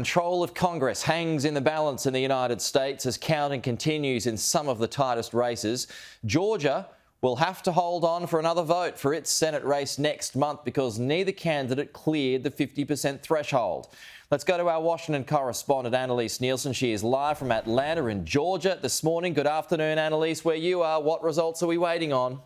Control of Congress hangs in the balance in the United States as counting continues in some of the tightest races. Georgia will have to hold on for another vote for its Senate race next month because neither candidate cleared the 50% threshold. Let's go to our Washington correspondent, Annalise Nielsen. She is live from Atlanta in Georgia this morning. Good afternoon, Annalise, where you are. What results are we waiting on?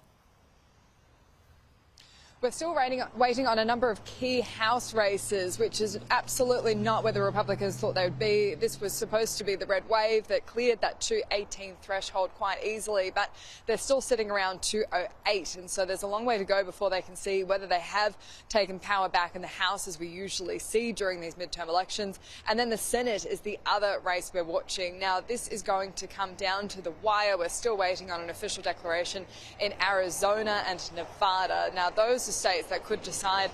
We're still waiting on a number of key House races, which is absolutely not where the Republicans thought they would be. This was supposed to be the red wave that cleared that 218 threshold quite easily, but they're still sitting around 208. And so there's a long way to go before they can see whether they have taken power back in the House, as we usually see during these midterm elections. And then the Senate is the other race we're watching. Now, this is going to come down to the wire. We're still waiting on an official declaration in Arizona and Nevada. Now, those are states that could decide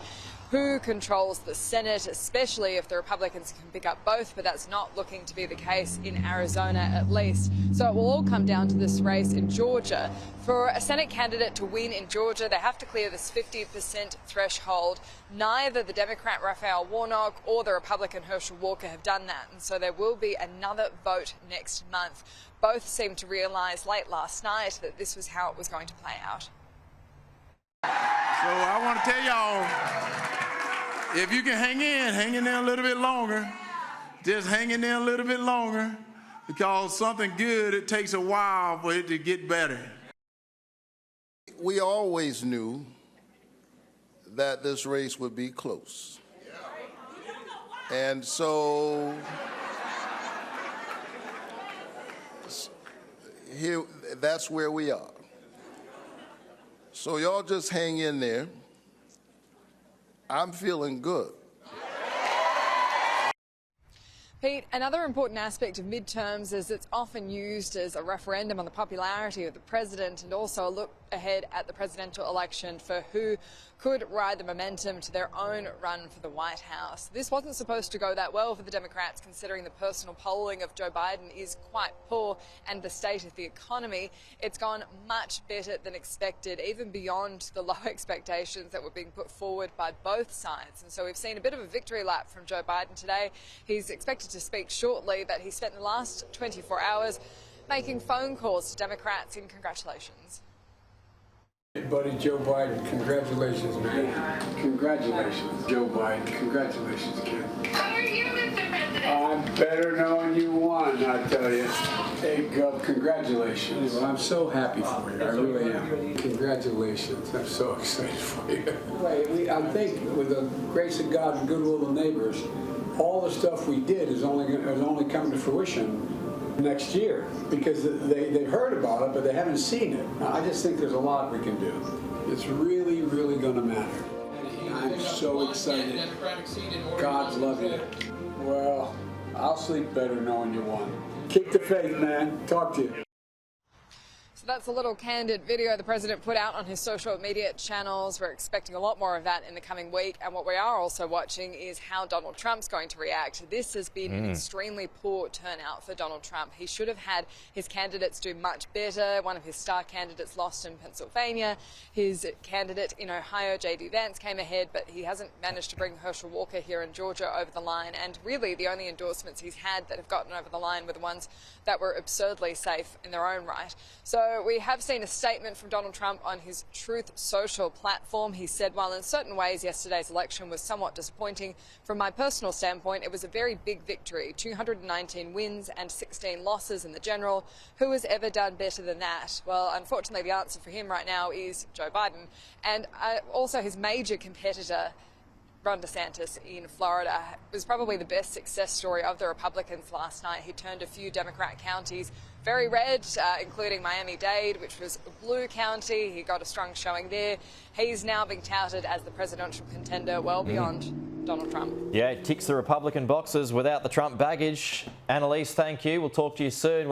who controls the Senate, especially if the Republicans can pick up both, but that's not looking to be the case in Arizona at least. So it will all come down to this race in Georgia. For a Senate candidate to win in Georgia, they have to clear this 50% threshold. Neither the Democrat Raphael Warnock or the Republican Herschel Walker have done that, and so there will be another vote next month. Both seemed to realise late last night that this was how it was going to play out. So I want to tell y'all, if you can hang in there a little bit longer. Just hang in there a little bit longer, because something good, it takes a while for it to get better. We always knew that this race would be close. And so here, that's where we are. So y'all just hang in there. I'm feeling good. Pete, another important aspect of midterms is it's often used as a referendum on the popularity of the president and also a look ahead at the presidential election for who could ride the momentum to their own run for the White House. This wasn't supposed to go that well for the Democrats, considering the personal polling of Joe Biden is quite poor and the state of the economy. It's gone much better than expected, even beyond the low expectations that were being put forward by both sides. And so we've seen a bit of a victory lap from Joe Biden today. He's expected to speak shortly, but he spent the last 24 hours making phone calls to Democrats in congratulations. Hey, buddy, Joe Biden, congratulations, man. Congratulations, Joe Biden. Congratulations, kid. How are you, Mr. President? I'm better knowing you won, I tell you. Hey, Gov, congratulations. I'm so happy for you. I really am. Congratulations. I'm so excited for you. I think with the grace of God and goodwill of neighbors, all the stuff we did is only coming to fruition next year, because they've heard about it, but they haven't seen it. I just think there's a lot we can do. It's really, really going to matter. I'm so excited. God's love you. Well, I'll sleep better knowing you won. Keep the faith, man. Talk to you. So that's a little candid video the president put out on his social media channels. We're expecting a lot more of that in the coming week. And what we are also watching is how Donald Trump's going to react. This has been an extremely poor turnout for Donald Trump. He should have had his candidates do much better. One of his star candidates lost in Pennsylvania. His candidate in Ohio, J.D. Vance, came ahead, but he hasn't managed to bring Herschel Walker here in Georgia over the line. And really, the only endorsements he's had that have gotten over the line were the ones that were absurdly safe in their own right. So we have seen a statement from Donald Trump on his Truth Social platform. He said, while in certain ways yesterday's election was somewhat disappointing, from my personal standpoint, it was a very big victory. 219 wins and 16 losses in the general. Who has ever done better than that? Well, unfortunately, the answer for him right now is Joe Biden. And also his major competitor, Ron DeSantis in Florida, was probably the best success story of the Republicans last night. He turned a few Democrat counties very red, including Miami-Dade, which was a blue county. He got a strong showing there. He's now being touted as the presidential contender well beyond Donald Trump. Yeah, it ticks the Republican boxes without the Trump baggage. Annalise, thank you. We'll talk to you soon.